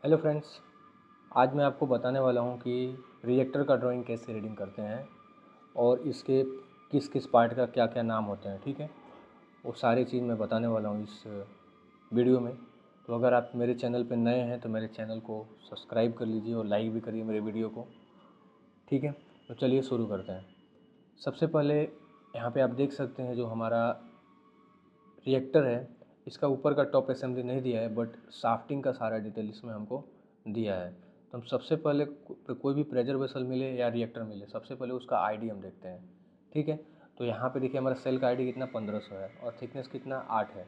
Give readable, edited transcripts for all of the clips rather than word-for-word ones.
Hello friends, आज मैं आपको बताने वाला हूँ कि रिएक्टर का ड्राइंग कैसे रीडिंग करते हैं और इसके किस किस पार्ट का क्या क्या नाम होते हैं। ठीक है, वो सारी चीज़ मैं बताने वाला हूँ इस वीडियो में। तो अगर आप मेरे चैनल पर नए हैं तो मेरे चैनल को सब्सक्राइब कर लीजिए और लाइक भी करिए मेरे वीडियो को। ठीक है, तो चलिए शुरू करते हैं। सबसे पहले यहाँ पे आप देख सकते हैं जो हमारा रिएक्टर है, इसका ऊपर का टॉप असेंबली नहीं दिया है, बट शाफ्टिंग का सारा डिटेल इसमें हमको दिया है। तो हम सबसे पहले कोई भी प्रेशर वेसल मिले या रिएक्टर मिले, सबसे पहले उसका आईडी हम देखते हैं। ठीक है, तो यहाँ पे देखिए हमारा सेल का आईडी कितना 1500 है और थिकनेस कितना 8 है।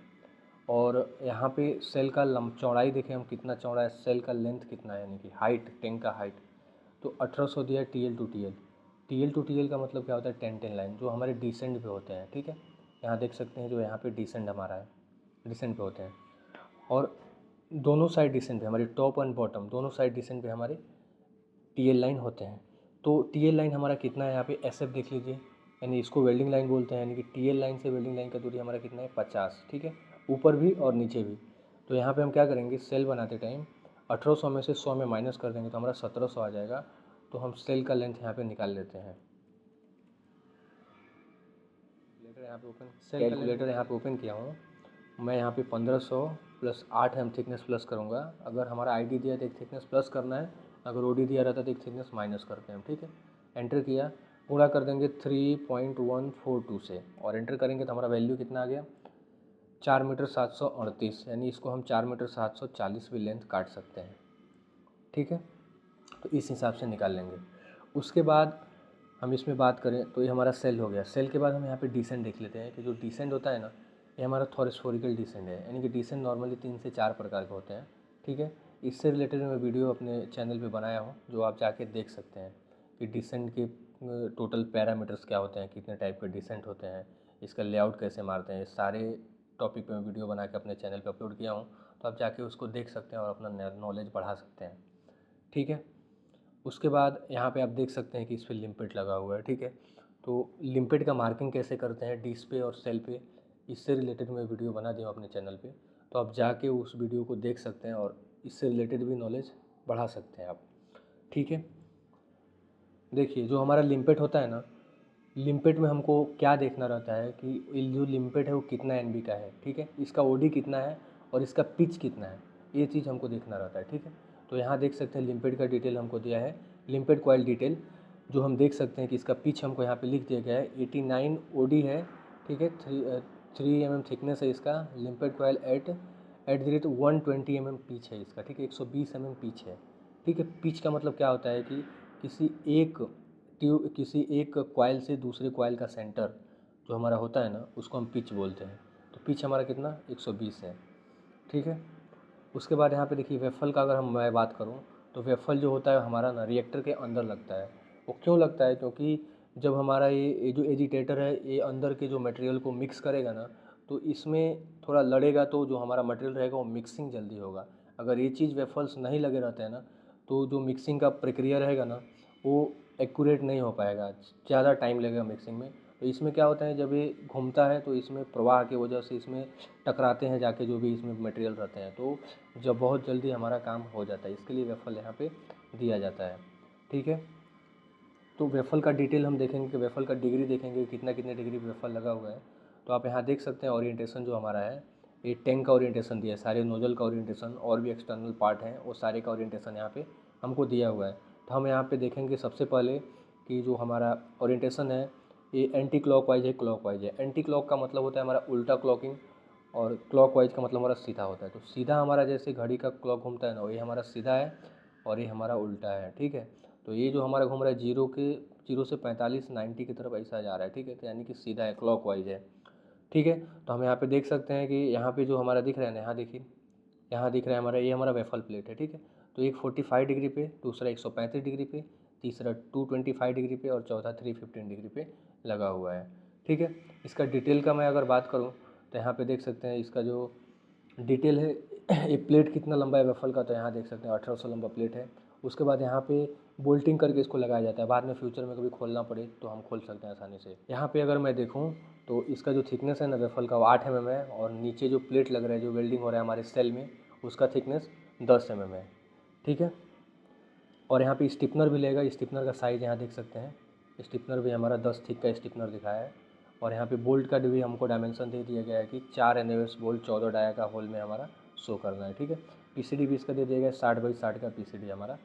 और यहाँ पे सेल का चौड़ाई देखें हम कितना चौड़ा है, सेल का लेंथ कितना है, यानी कि हाइट, टैंक का हाइट तो 1800 दिया है। टी एल का मतलब क्या होता है, 10-10 लाइन जो हमारे डिसेंड पे होते हैं। ठीक है, यहाँ देख सकते हैं जो यहाँ पे डिसेंड हमारा है, डिसेंड पे होते हैं। और दोनों साइड डिसेंड पे, हमारी टॉप एंड बॉटम दोनों साइड डिसेंड पे हमारे टीएल लाइन होते हैं। तो टीएल लाइन हमारा कितना है, यहाँ पे एसएफ देख लीजिए, यानी इसको वेल्डिंग लाइन बोलते हैं, यानी कि टीएल लाइन से वेल्डिंग लाइन का दूरी हमारा कितना है, 50। ठीक है, ऊपर भी और नीचे भी। तो यहाँ पे हम क्या करेंगे, सेल बनाते टाइम 1800 में से 100 में माइनस कर देंगे तो हमारा 1700 आ जाएगा। तो हम सेल का लेंथ यहाँ पे निकाल लेते हैं। कैलकुलेटर यहाँ पे ओपन किया हूँ मैं। यहाँ पे 1500 प्लस 8 है, हम थिकनेस प्लस करूँगा। अगर हमारा आईडी दिया तो एक थिकनेस प्लस करना है, अगर ओडी दिया रहता तो एक थिकनेस माइनस करते हैं हम। ठीक है, एंटर किया, पूरा कर देंगे 3.142 से और एंटर करेंगे तो हमारा वैल्यू कितना आ गया, 4 मीटर 738, यानी इसको हम 4 मीटर 740 भी लेंथ काट सकते हैं। ठीक है, तो इस हिसाब से निकाल लेंगे। उसके बाद हम इसमें बात करें तो ये हमारा सेल हो गया। सेल के बाद हम यहाँ पे डिसेंड देख लेते हैं कि जो डिसेंड होता है ना, ये हमारा थोरिस्फोरिकल डिसेंड है, यानी कि डिसेंड नॉर्मली 3 से 4 प्रकार के होते हैं। ठीक है, इससे रिलेटेड मैं वीडियो अपने चैनल पे बनाया हूँ, जो आप जाके देख सकते हैं कि डिसेंड के टोटल पैरामीटर्स क्या होते हैं, कितने टाइप के डिसेंड होते हैं, इसका लेआउट कैसे मारते हैं, सारे टॉपिक पे मैं वीडियो बना के अपने चैनल पे अपलोड किया हूँ। तो आप जाके उसको देख सकते हैं और अपना नॉलेज बढ़ा सकते हैं। ठीक है, उसके बाद यहाँ पे आप देख सकते हैं कि इस पर लिम्पिट लगा हुआ है। ठीक है, तो लिम्पिट का मार्किंग कैसे करते हैं डिस पे और सेल पे, इससे रिलेटेड मैं वीडियो बना दिया हूँ अपने चैनल पे, तो आप जाके उस वीडियो को देख सकते हैं और इससे रिलेटेड भी नॉलेज बढ़ा सकते हैं आप। ठीक है, देखिए जो हमारा लिम्पिट होता है ना, लिम्पिट में हमको क्या देखना रहता है कि जो लिम्पिट है वो कितना एनबी का है। ठीक है, इसका ओडी कितना है और इसका पिच कितना है, ये चीज़ हमको देखना रहता है। ठीक है, तो यहाँ देख सकते हैं लिम्पिट का डिटेल हमको दिया है, लिम्पिट कॉइल डिटेल, जो हम देख सकते हैं कि इसका पिच हमको यहाँ पे लिख दिया गया है 89 ओडी है। ठीक है, 3 mm थिकनेस है इसका। Limpet coil at the rate 120 mm pitch है इसका। ठीक है, 120 mm पिच है। ठीक है, पिच का मतलब क्या होता है कि किसी एक कॉइल से दूसरे कॉइल का सेंटर जो हमारा होता है ना, उसको हम पिच बोलते हैं। तो पिच हमारा कितना 120 है। ठीक है, उसके बाद यहाँ पे देखिए वेफल का अगर मैं बात करूँ तो वेफल जो होता है हमारा ना रिएक्टर के अंदर लगता है। वो क्यों लगता है, क्योंकि जब हमारा ये जो एजिटेटर है ये अंदर के जो मटेरियल को मिक्स करेगा ना, तो इसमें थोड़ा लड़ेगा तो जो हमारा मटेरियल रहेगा वो मिक्सिंग जल्दी होगा। अगर ये चीज़ वेफल्स नहीं लगे रहते हैं ना, तो जो मिक्सिंग का प्रक्रिया रहेगा ना वो एक्यूरेट नहीं हो पाएगा, ज़्यादा टाइम लगेगा मिक्सिंग में। तो इसमें क्या होता है, जब ये घूमता है तो इसमें प्रवाह की वजह से इसमें टकराते हैं जाके जो भी इसमें मटेरियल रहते हैं, तो जब बहुत जल्दी हमारा काम हो जाता है, इसके लिए वेफल यहाँ पे दिया जाता है। ठीक है, तो वेफल का डिटेल हम देखेंगे कि वेफल का डिग्री देखेंगे कितना कितने डिग्री वेफल लगा हुआ है। तो आप यहाँ देख सकते हैं ओरिएंटेशन जो हमारा है, ये टैंक का ओरिएंटेशन दिया है, सारे नोजल का ओरिएंटेशन और भी एक्सटर्नल पार्ट हैं वो सारे का ओरिएंटेशन यहाँ पे हमको दिया हुआ है। तो हम यहाँ पे देखेंगे सबसे पहले कि जो हमारा ओरिएंटेशन है ये एंटी क्लॉकवाइज है, क्लॉकवाइज है। एंटी क्लॉक का मतलब होता है हमारा उल्टा क्लॉकिंग और क्लॉकवाइज का मतलब हमारा सीधा होता है। तो सीधा हमारा जैसे घड़ी का क्लॉक घूमता है ना, ये हमारा सीधा है और ये हमारा उल्टा है। ठीक है, तो ये जो हमारा घूम रहा है जीरो से 45 90 की तरफ ऐसा जा रहा है। ठीक है, तो यानी कि सीधा है, क्लॉकवाइज है। ठीक है, तो हम यहाँ पे देख सकते हैं कि यहाँ पे जो हमारा दिख रहा है ना, यहाँ देखिए, यहाँ दिख रहा है हमारा, ये हमारा वेफल प्लेट है। ठीक है, तो एक 45 डिग्री पे, दूसरा 135 डिग्री पे, तीसरा 225 डिग्री पे और चौथा 315 डिग्री पे लगा हुआ है। ठीक है, इसका डिटेल का मैं अगर बात करूँ तो यहाँ पे देख सकते हैं इसका जो डिटेल है ये प्लेट कितना लंबा है वेफल का, तो यहाँ देख सकते हैं 1800 लंबा प्लेट है। उसके बाद यहाँ पे बोल्टिंग करके इसको लगाया जाता है, बाद में फ्यूचर में कभी खोलना पड़े तो हम खोल सकते हैं आसानी से। यहाँ पे अगर मैं देखूँ तो इसका जो थिकनेस है ना वेफल का वो 8 mm है और नीचे जो प्लेट लग रहा है जो वेल्डिंग हो रहा है हमारे सेल में, उसका थिकनेस 10 mm है। ठीक है। और यहाँ पे स्टिपनर भी लेगा, स्टिपनर का साइज़ यहाँ देख सकते हैं, स्टिपनर भी हमारा 10 थिक का स्टिपनर दिखाया है। और यहाँ पे बोल्ट का भी हमको डायमेंशन दे दिया गया है कि 4 एनएस बोल्ट 14 डाया का होल में हमारा शो करना है, ठीक है। पीसीडी भी इसका दे दिया गया है, 60 बाई 60 का पीसीडी हमारा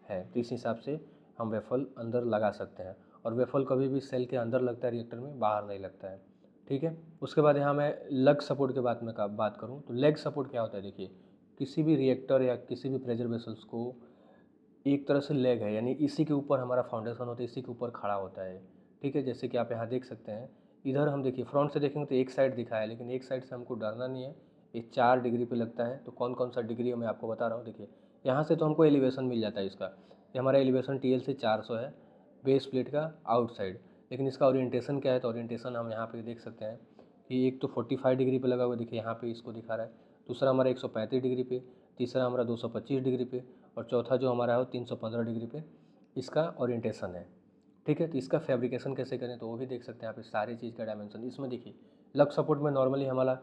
है। तो इस हिसाब से हम वेफल अंदर लगा सकते हैं। और वेफल कभी भी सेल के अंदर लगता है, रिएक्टर में बाहर नहीं लगता है, ठीक है। उसके बाद यहाँ मैं लेग सपोर्ट के बात करूँ तो लेग सपोर्ट क्या होता है, देखिए किसी भी रिएक्टर या किसी भी प्रेशर वेसल्स को एक तरह से लेग है, यानी इसी के ऊपर हमारा फाउंडेशन होता है, इसी के ऊपर खड़ा होता है, ठीक है। जैसे कि आप यहाँ देख सकते हैं, इधर हम देखिए फ्रंट से देखेंगे तो एक साइड दिखा है, लेकिन एक साइड से हमको डरना नहीं है, ये 4 डिग्री पे लगता है। तो कौन कौन सा डिग्री है मैं आपको बता रहा हूँ। देखिए यहाँ से तो हमको एलिवेशन मिल जाता है इसका, ये हमारा एलिवेशन TL से 400 है बेस प्लेट का आउटसाइड। लेकिन इसका ओरिएंटेशन क्या है, तो ओरिएंटेशन हम यहाँ पे देख सकते हैं कि एक तो 45 डिग्री पे लगा हुआ, देखिए यहाँ पे इसको दिखा रहा है। दूसरा हमारा 135 डिग्री पे, तीसरा हमारा 225 डिग्री पे, और चौथा जो हमारा है वो 315 डिग्री पे इसका ओरिएंटेशन है, ठीक है। तो इसका फैब्रिकेशन कैसे करें तो वो भी देख सकते हैं आप, इस सारी चीज़ का डायमेंशन इसमें देखिए। लग सपोर्ट में नॉर्मली हमारा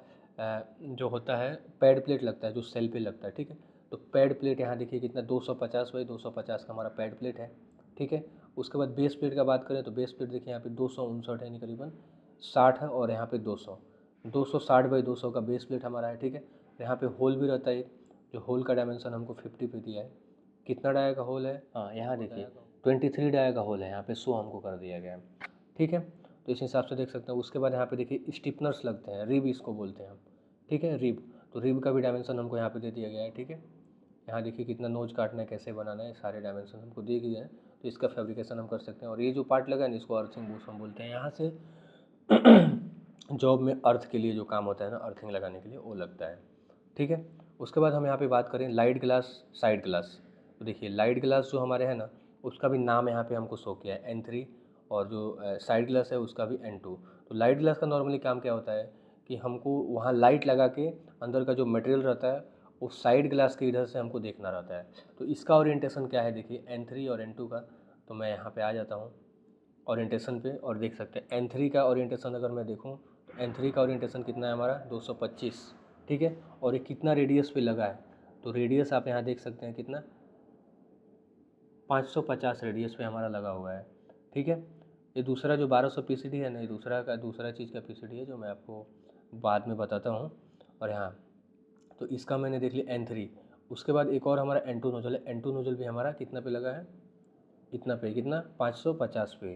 जो होता है पैड प्लेट लगता है, जो सेल पे लगता है, ठीक है। तो पैड प्लेट यहाँ देखिए कितना 250 बाई 250 का हमारा पैड प्लेट है, ठीक है। उसके बाद बेस प्लेट का बात करें तो बेस प्लेट देखिए यहाँ पे 259 है, यानी करीबन 60 है, और यहाँ पे 260 बाई 200 का बेस प्लेट हमारा है, ठीक है। यहाँ पे होल भी रहता है, जो होल का डायमेंशन हमको 50 पे दिया है। कितना डाया का होल है, हाँ यहाँ देखिए 23 डाया का होल है, यहाँ पे 100 हमको कर दिया गया है, ठीक है। तो इस हिसाब से देख सकते हैं। उसके बाद यहाँ पे देखिए स्टिपनर्स लगते हैं, रिब इसको बोलते हैं हम, ठीक है, रिब। तो रिब का भी डायमेंशन हमको यहाँ पे दे दिया गया है, ठीक है। यहाँ देखिए कितना नोज काटना है, कैसे बनाना है, सारे डायमेंशन हमको दिए गए हैं। तो इसका फैब्रिकेशन हम कर सकते हैं। और ये जो पार्ट लगा है ना, इसको अर्थिंग बूस हम बोलते हैं। यहाँ से जॉब में अर्थ के लिए जो काम होता है ना, अर्थिंग लगाने के लिए वो लगता है, ठीक है। उसके बाद हम यहाँ पे बात करें लाइट ग्लास साइड ग्लास। तो देखिए लाइट ग्लास जो हमारे है ना, उसका भी नाम यहाँ पे हमको शो किया है N3, और जो साइड ग्लास है उसका भी N2। तो लाइट ग्लास का नॉर्मली काम क्या होता है कि हमको वहाँ लाइट लगा के अंदर का जो मटेरियल रहता है वो साइड ग्लास के इधर से हमको देखना रहता है। तो इसका ओरिएंटेशन क्या है, देखिए N3 और N2 का। तो मैं यहाँ पे आ जाता हूँ ओरिएंटेशन पे, और देख सकते हैं N3 का ओरिएंटेशन अगर मैं देखूँ तो N3 का ओरिएंटेशन कितना है हमारा 225, ठीक है। और ये कितना रेडियस पे लगा है, तो रेडियस आप यहाँ देख सकते हैं कितना 550 रेडियस पे हमारा लगा हुआ है, ठीक है। ये दूसरा जो 1200 पीसीडी है ना, ये दूसरा चीज़ का पीसीडी है, जो मैं आपको बाद में बताता हूँ। और यहाँ तो इसका मैंने देख लिया N3। उसके बाद एक और हमारा N2 नोजल है, N2 नोजल भी हमारा कितना पे लगा है, इतना पे, कितना 550 पे।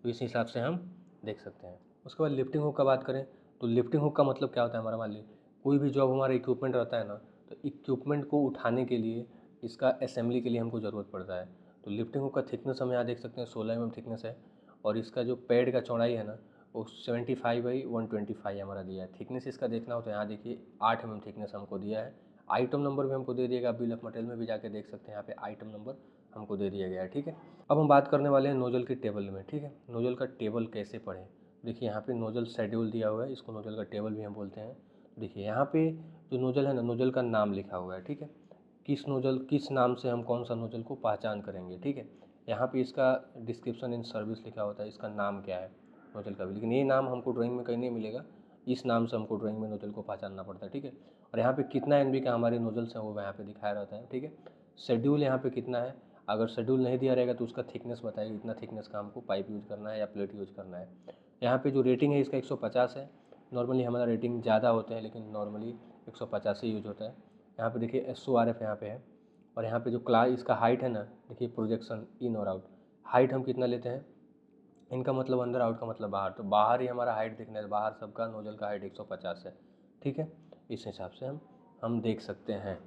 तो इस हिसाब से हम देख सकते हैं। उसके बाद लिफ्टिंग हुक का बात करें तो लिफ्टिंग हुक का मतलब क्या होता है हमारा, मान लीजिए कोई भी जॉब हमारा इक्विपमेंट रहता है ना, तो इक्विपमेंट को उठाने के लिए इसका असेंबली के लिए हमको ज़रूरत पड़ता है। तो लिफ्टिंग हुक का थिकनेस हम यहाँ देख सकते हैं 16 mm थिकनेस है। और इसका जो पैड का चौड़ाई है ना, वो 75 बाई 125 हमारा दिया है। थिकनेस इसका देखना हो तो यहाँ देखिए 8 mm थिकनेस हमको दिया है। आइटम नंबर भी हमको दे दिएगा, बिल ऑफ मटेरियल में भी जाके देख सकते हैं, यहाँ पे आइटम नंबर हमको दे दिया गया है, ठीक है। अब हम बात करने वाले हैं नोजल की टेबल में, ठीक है। नोजल का टेबल कैसे पढ़ें, देखिए यहाँ पे नोजल शेड्यूल दिया हुआ है, इसको नोजल का टेबल भी हम बोलते हैं। देखिए यहाँ पे जो नोजल है ना, नोजल का नाम लिखा हुआ है, ठीक है। किस नाम से हम कौन सा नोजल को पहचान करेंगे, ठीक है। यहाँ पे इसका डिस्क्रिप्शन इन सर्विस लिखा होता है, इसका नाम क्या है नोजल का भी, लेकिन ये नाम हमको ड्राइंग में कहीं नहीं मिलेगा। इस नाम से हमको ड्राइंग में नोजल को पहचानना पड़ता है, ठीक है। और यहाँ पे कितना एनबी का हमारे नोजल्स हैं वो यहाँ पे दिखाया रहता है, ठीक है। शेड्यूल यहाँ पे कितना है, अगर शेड्यूल नहीं दिया रहेगा तो उसका थिकनेस बताइए, इतना थिकनेस का हमको पाइप यूज़ करना है या प्लेट यूज़ करना है। यहाँ पे जो रेटिंग है इसका 150 है। नॉर्मली हमारा रेटिंग ज़्यादा होते हैं, लेकिन नॉर्मली 150 ही यूज होता है। यहाँ पे देखिए SORF यहाँ पे है। और यहाँ पे जो क्लास इसका हाइट है ना, देखिए प्रोजेक्शन इन और आउट, हाइट हम कितना लेते हैं, इनका मतलब अंदर, आउट का मतलब बाहर। तो बाहर ही हमारा हाइट देखना है, बाहर सबका नोजल का हाइट 150 है, ठीक है। इस हिसाब से हम देख सकते हैं।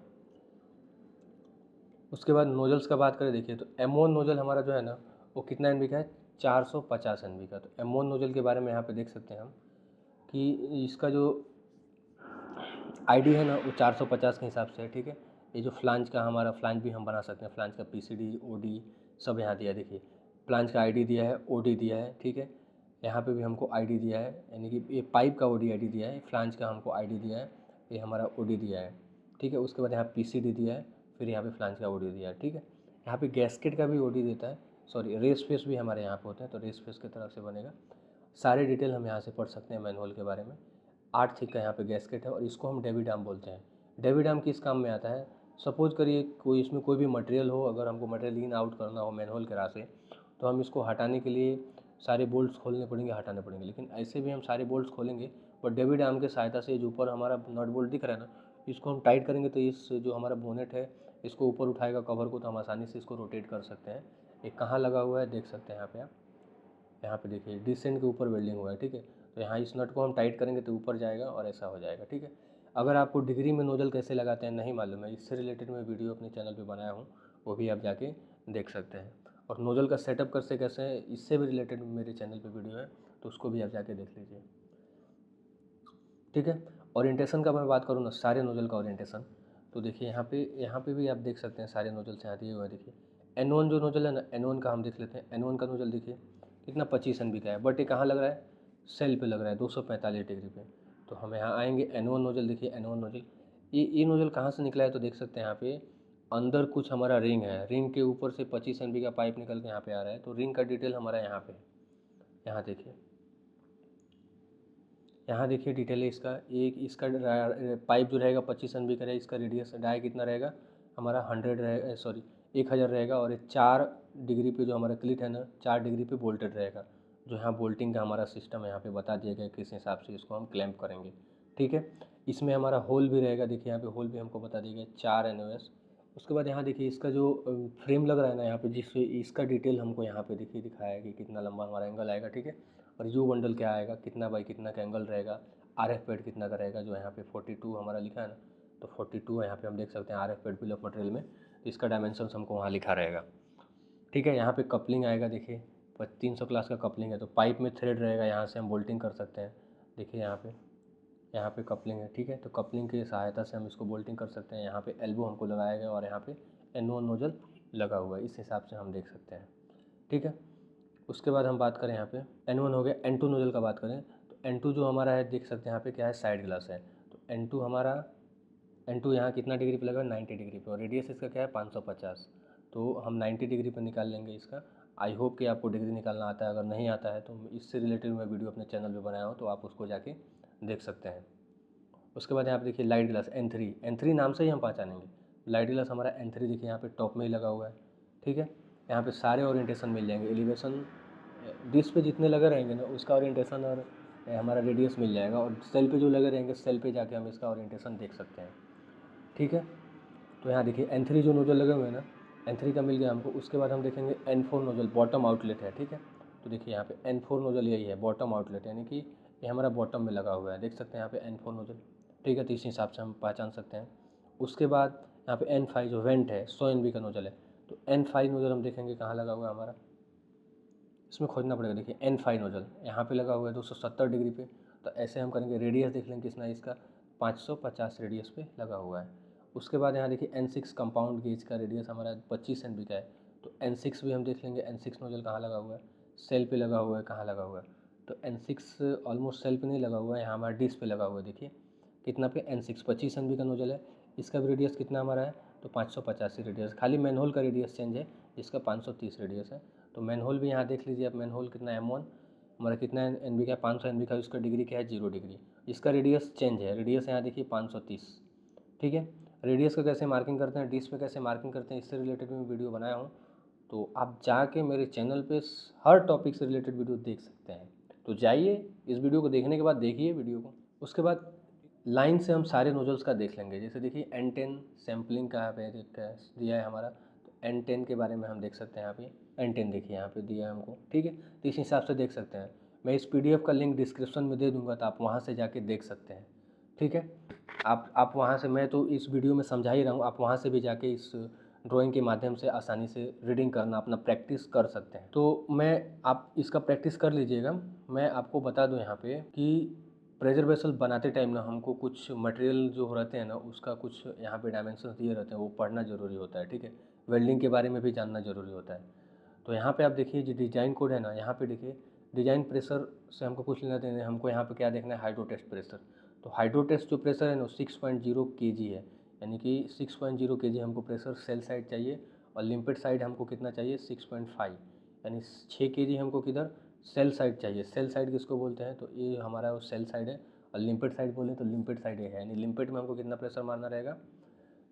उसके बाद नोजल्स का बात करें, देखिए तो M1 नोजल हमारा जो है ना, वो कितना एनबी का है, 450 एनबी का। तो M1 नोजल के बारे में यहाँ पे देख सकते हैं हम कि इसका जो आईडी है ना वो 450 के हिसाब से है, ठीक है। ये जो फ्लांज का हमारा फ्लांज भी हम बना सकते हैं, फ्लांज का PCD OD सब यहाँ दिया है, देखिए फ्लांज का आईडी दिया है, OD दिया है, ठीक है। यहाँ पे भी हमको आईडी दिया है, यानी कि ये पाइप का OD आईडी दिया है, फ्लांज का हमको आईडी दिया है, ये हमारा OD दिया है, ठीक है। उसके बाद यहाँ PCD दिया है, फिर यहाँ पे फ्लांज का OD दिया है, ठीक है। यहाँ पे गैस्केट का भी OD देता है, सॉरी रेस फेस भी हमारे यहाँ पे होते हैं, तो रेस फेस की तरफ से बनेगा। सारे डिटेल हम यहाँ से पढ़ सकते हैं मैनुअल के बारे में। 8 थिक का यहाँ पे गैस्केट है, और इसको हम डेविड आर्म बोलते हैं। डेविड आर्म किस काम में आता है, सपोज करिए कोई इसमें कोई भी मटेरियल हो, अगर हमको मटेरियल इन आउट करना हो मैनहोल के रास्ते, तो हम इसको हटाने के लिए सारे बोल्ट्स खोलने पड़ेंगे, हटाने पड़ेंगे। लेकिन ऐसे भी हम सारे बोल्ट्स खोलेंगे, बट डेविड आर्म की सहायता से जो ऊपर हमारा नट बोल्ट दिख रहा है ना, इसको हम टाइट करेंगे तो इस जो हमारा बोनेट है इसको ऊपर उठाएगा कवर को, तो हम आसानी से इसको रोटेट कर सकते हैं। ये कहाँ लगा हुआ है देख सकते हैं यहाँ पे आप, यहाँ पे देखिए डिसेंट के ऊपर वेल्डिंग हुआ है, ठीक है। तो यहाँ इस नट को हम टाइट करेंगे तो ऊपर जाएगा और ऐसा हो जाएगा, ठीक है। अगर आपको डिग्री में नोजल कैसे लगाते हैं नहीं मालूम है, इससे रिलेटेड मैं वीडियो अपने चैनल पे बनाया हूँ, वो भी आप जाके देख सकते हैं। और नोजल का सेटअप कैसे कैसे है इससे भी रिलेटेड मेरे चैनल पे वीडियो है, तो उसको भी आप जाके देख लीजिए, ठीक है। ओरिएंटेशन का मैं बात करूँ ना, सारे नोजल का ओरिएंटेशन, तो देखिए यहाँ पे भी आप देख सकते हैं सारे नोजल से यहाँ दिए हुए हैं। देखिए N1 जो नोजल है ना, N1 का हम देख लेते हैं। N1 का नोजल देखिए कितना 25 NB का है, बट ये कहाँ लग रहा है, सेल पे लग रहा है 245 डिग्री पे। तो हम यहाँ आएंगे N1 नोजल, देखिए N1 नोजल, ये नोजल कहाँ से निकला है, तो देख सकते हैं यहाँ पे अंदर कुछ हमारा रिंग है, रिंग के ऊपर से 25 NB का पाइप निकल के यहाँ पे आ रहा है। तो रिंग का डिटेल हमारा यहाँ पे, यहाँ देखिए, यहाँ देखिए डिटेल है इसका। एक इसका पाइप जो रहेगा 25 NB का रहेगा, इसका रेडियस डाई कितना रहेगा हमारा 100 रहेगा, सॉरी 1000 रहेगा। और ये 4 डिग्री पे जो हमारा क्लिट है ना, 4 डिग्री पे बोल्टेड रहेगा। जो यहाँ बोल्टिंग का हमारा सिस्टम है यहाँ पे बता दिया गया किस हिसाब से इसको हम क्लैंप करेंगे, ठीक है। इसमें हमारा होल भी रहेगा, देखिए यहाँ पे होल भी हमको बता दिया गया 4 NOS। उसके बाद यहाँ देखिए इसका जो फ्रेम लग रहा है ना यहाँ पे, जिससे इसका डिटेल हमको यहाँ पे देखिए दिखाया है कि कितना लंबा हमारा एंगल आएगा, ठीक है। और यू बंडल क्या आएगा, कितना बाई कितना का एंगल रहेगा, RF पैड कितना का रहेगा, जो यहाँ पे 42 हमारा लिखा है ना, तो 42 है यहाँ पे हम देख सकते हैं RF pad bill of material में, तो इसका डायमेंशन हमको वहाँ लिखा रहेगा, ठीक है। यहाँ पे कपलिंग आएगा, देखिए 300 क्लास का कपलिंग है, तो पाइप में थ्रेड रहेगा, यहाँ से हम बोल्टिंग कर सकते हैं। देखिए यहाँ पे कपलिंग है, ठीक है। तो कपलिंग की सहायता से हम इसको बोल्टिंग कर सकते हैं। यहाँ पे एल्बो हमको लगाया गया और यहाँ पे N1 नोजल लगा हुआ है, इस हिसाब से हम देख सकते हैं, ठीक है। उसके बाद हम बात करें यहाँ पे N1 हो गया। N2 नोजल का बात करें तो N2 जो हमारा है देख सकते हैं यहाँ पे क्या है, साइड ग्लास है। तो N2 हमारा, N2 यहाँ कितना डिग्री पे लगा, 90 डिग्री पे, और रेडियस इसका क्या है 550। तो हम 90 डिग्री पे निकाल लेंगे इसका। आई होप कि आपको डिग्री निकालना आता है, अगर नहीं आता है तो इससे रिलेटेड मैं वीडियो अपने चैनल पे बनाया हूँ, तो आप उसको जाके देख सकते हैं। उसके बाद यहाँ पे देखिए लाइट ग्लास N3 नाम से ही हम पहचानेंगे। लाइट ग्लास हमारा N3 देखिए यहाँ पे टॉप में ही लगा हुआ है, ठीक है। यहाँ पे सारे ओरिएंटेशन मिल जाएंगे, एलिवेशन डिश पे जितने लगे रहेंगे ना उसका ओरिएंटेशन और हमारा रेडियस मिल जाएगा। और सेल पे जो लगे रहेंगे सेल पे जाके हम इसका ओरिएंटेशन देख सकते हैं, ठीक है। तो यहाँ देखिए N3 जो नोजल लगे हुए हैं ना, N3 का मिल गया हमको। उसके बाद हम देखेंगे N4 नोजल, बॉटम आउटलेट है, ठीक है। तो देखिए यहाँ पे N4 नोजल यही है, बॉटम आउटलेट, यानी कि ये हमारा बॉटम में लगा हुआ है, देख सकते हैं यहाँ पे N4 नोजल, ठीक है। तो इस हिसाब से हम पहचान सकते हैं। उसके बाद यहाँ पे N5 जो वेंट है 100 NB का नोजल है, तो N5 नोजल हम देखेंगे कहाँ लगा हुआ है हमारा, इसमें खोजना पड़ेगा। देखिए N5 नोजल यहाँ पे लगा हुआ है 270 डिग्री पे। तो ऐसे हम करेंगे, रेडियस देख लेंगे कितना है इसका, 550 रेडियस पे लगा हुआ है। उसके बाद यहाँ देखिए N6 कंपाउंड गेज का रेडियस हमारा 25 NB का है, तो N6 भी हम देख लेंगे। N6 नोजल कहाँ लगा हुआ है, सेल पे लगा हुआ है, कहाँ लगा हुआ है, तो N6 ऑलमोस्ट सेल पे नहीं लगा हुआ है, यहाँ हमारा डिस्क पे लगा हुआ है। देखिए कितना पे, N6 25 NB का नोजल है, इसका भी रेडियस कितना हमारा है, तो 585 रेडियस। खाली मैनहोल का रेडियस चेंज है, जिसका 530 रेडियस है। तो मैनहोल भी यहाँ देख लीजिए आप, मैनहोल कितना M1 हमारा कितना NB का, 500 NB का, उसका डिग्री क्या है 0 डिग्री, इसका रेडियस चेंज है, रेडियस यहाँ देखिए 530, ठीक है। रेडियस का कैसे मार्किंग करते हैं, डिस्क पे कैसे मार्किंग करते हैं, इससे रिलेटेड मैं वीडियो बनाया हूँ, तो आप जाके मेरे चैनल पे हर टॉपिक से रिलेटेड वीडियो देख सकते हैं। तो जाइए, इस वीडियो को देखने के बाद देखिए वीडियो को। उसके बाद लाइन से हम सारे नोजल्स का देख लेंगे। जैसे देखिए N10 सैम्पलिंग का यहाँ पे दिया है हमारा, तो N10 के बारे में हम देख सकते हैं। यहाँ पे N10 देखिए यहाँ पे दिया है हमको, ठीक है। तो इस हिसाब से देख सकते हैं। मैं इस PDF का लिंक डिस्क्रिप्शन में दे दूँगा, तो आप वहाँ से जाके देख सकते हैं, ठीक है। आप वहाँ से, मैं तो इस वीडियो में समझा ही रहा हूँ, आप वहाँ से भी जाके इस ड्राइंग के माध्यम से आसानी से रीडिंग करना, अपना प्रैक्टिस कर सकते हैं। तो आप इसका प्रैक्टिस कर लीजिएगा। मैं आपको बता दूं यहाँ पे कि प्रेशर वेसल बनाते टाइम ना हमको कुछ मटेरियल जो रहते हैं ना, उसका कुछ यहाँ पे डायमेंशन दिए रहते हैं, वो पढ़ना ज़रूरी होता है, ठीक है। वेल्डिंग के बारे में भी जानना ज़रूरी होता है। तो यहाँ पे आप देखिए जो डिज़ाइन कोड है ना, यहाँ पे देखिए डिज़ाइन प्रेशर से हमको कुछ लेना देना है। हमको यहाँ पे क्या देखना है, हाइड्रोटेस्ट प्रेशर। तो हाइड्रोटेस्ट जो प्रेशर है ना 6.0 kg है, यानी कि 6.0 kg हमको प्रेशर सेल साइड चाहिए, और लिम्पेट साइड हमको कितना चाहिए 6.5, यानी 6 kg हमको किधर, सेल साइड चाहिए। सेल साइड किसको बोलते हैं, तो ये हमारा वो सेल साइड है। और लिम्पेट साइड बोले तो लिम्पेट साइड ये है, यानी लिम्पेट में हमको कितना प्रेशर मारना रहेगा,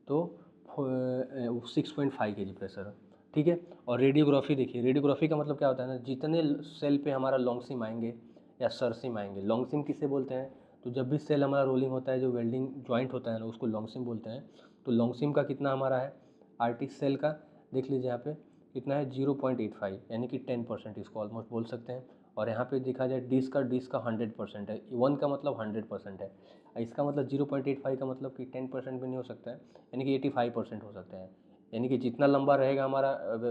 तो 6.5 kg प्रेशर है, ठीक है। और रेडियोग्राफी देखिए, रेडियोग्राफी का मतलब क्या होता है ना, जितने सेल पे हमारा लॉन्ग सिम आएंगे या सर सिम आएंगे। लॉन्ग सिम किसे बोलते हैं, तो जब भी सेल हमारा रोलिंग होता है, जो वेल्डिंग जॉइंट होता है ना, उसको लॉन्ग सिम बोलते हैं। तो लॉन्ग सिम का कितना हमारा है, आर्टिक सेल का देख लीजिए यहाँ पे कितना है 0.85, यानी कि 10% इसको ऑलमोस्ट बोल सकते हैं। और यहाँ पे देखा जाए डिस का 100% है, 1 का मतलब 100% है। इसका मतलब 0.85 का मतलब कि 10% भी नहीं हो सकता है, यानी कि 85% हो सकता है। यानी कि जितना लंबा रहेगा हमारा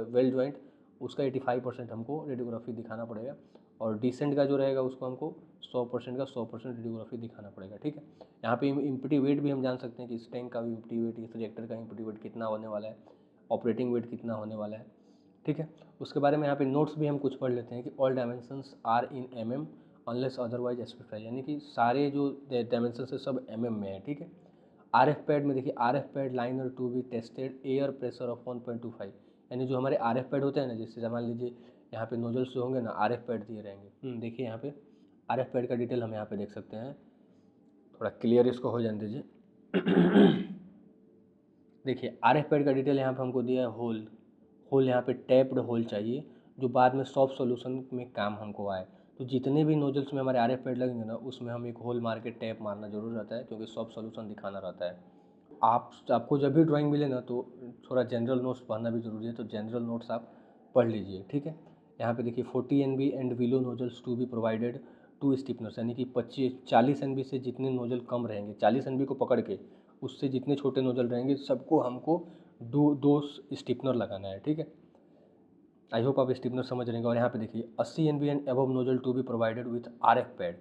वेल्ड जॉइंट, उसका 85% हमको रेडियोग्राफी दिखाना पड़ेगा। और डिसेंट का जो रहेगा उसको हमको 100% का 100% रेडियोग्राफी दिखाना पड़ेगा, ठीक है। यहाँ पे इम्पिटी वेट भी हम जान सकते हैं कि इस टैंक का भी इम्पिटी वेट, इस रिएक्टर का इम्पिटी वेट कितना होने वाला है, ऑपरेटिंग वेट कितना होने वाला है, ठीक है। उसके बारे में यहाँ पे नोट्स भी हम कुछ पढ़ लेते हैं कि all dimensions are in mm unless otherwise specify, यानी कि सारे जो डायमेंशंस है सब mm में है, ठीक है। RF पैड में देखिए, RF pad liner to be tested air pressure of 1.25, यानी जो हमारे RF पैड होते हैं ना, जैसे मान लीजिए यहाँ पे नोजल्स जो होंगे ना, RF पैड दिए रहेंगे। देखिए यहाँ पे RF पैड का डिटेल हम यहाँ पे देख सकते हैं, थोड़ा क्लियर इसको हो जाने दीजिए। देखिए RF पैड का डिटेल यहाँ पे हमको दिया है, होल यहाँ पे टैप्ड होल चाहिए, जो बाद में सॉफ्ट सॉल्यूशन में काम हमको आए। तो जितने भी नोजल्स में हमारे RF पैड लगेंगे ना, उसमें हम एक होल मार के टैप मारना जरूर रहता है, क्योंकि सॉफ्ट सॉल्यूशन दिखाना रहता है। आपको जब भी ड्राइंग मिले ना, तो थोड़ा जनरल नोट्स पढ़ना भी ज़रूरी है, तो जनरल नोट्स आप पढ़ लीजिए, ठीक है। यहाँ पे देखिए 40 NB एंड विलो nozzles to be provided to stiffeners, यानी कि 40 NB से जितने नोजल कम रहेंगे, 40 NB को पकड़ के उससे जितने छोटे नोजल रहेंगे सबको हमको दो स्टिफनर लगाना है, ठीक है। आई होप आप स्टिफनर समझ रहे हैं। और यहाँ पे देखिए 80 NB and above nozzle to be provided with RF pad,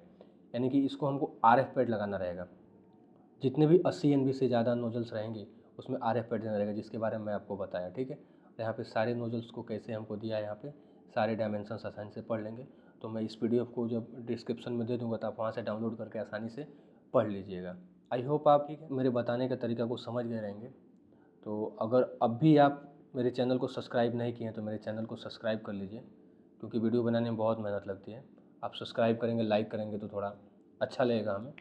यानी कि इसको हमको RF पैड लगाना रहेगा। जितने भी 80 NB से ज़्यादा नोजल्स रहेंगे उसमें RF पैड देना रहेगा, जिसके बारे में मैं आपको बताया, ठीक है। यहाँ पे सारे नोजल्स को कैसे हमको दिया है, यहाँ पे सारे डायमेंशंस आसानी से पढ़ लेंगे। तो मैं इस PDF को जब डिस्क्रिप्शन में दे दूँगा तो आप वहाँ से डाउनलोड करके आसानी से पढ़ लीजिएगा। आई होप आप मेरे बताने का तरीका को समझ गए रहेंगे। तो अगर अब भी आप मेरे चैनल को सब्सक्राइब नहीं किए हैं तो मेरे चैनल को सब्सक्राइब कर लीजिए, क्योंकि वीडियो बनाने में बहुत मेहनत लगती है। आप सब्सक्राइब करेंगे, लाइक करेंगे तो थोड़ा अच्छा लगेगा हमें।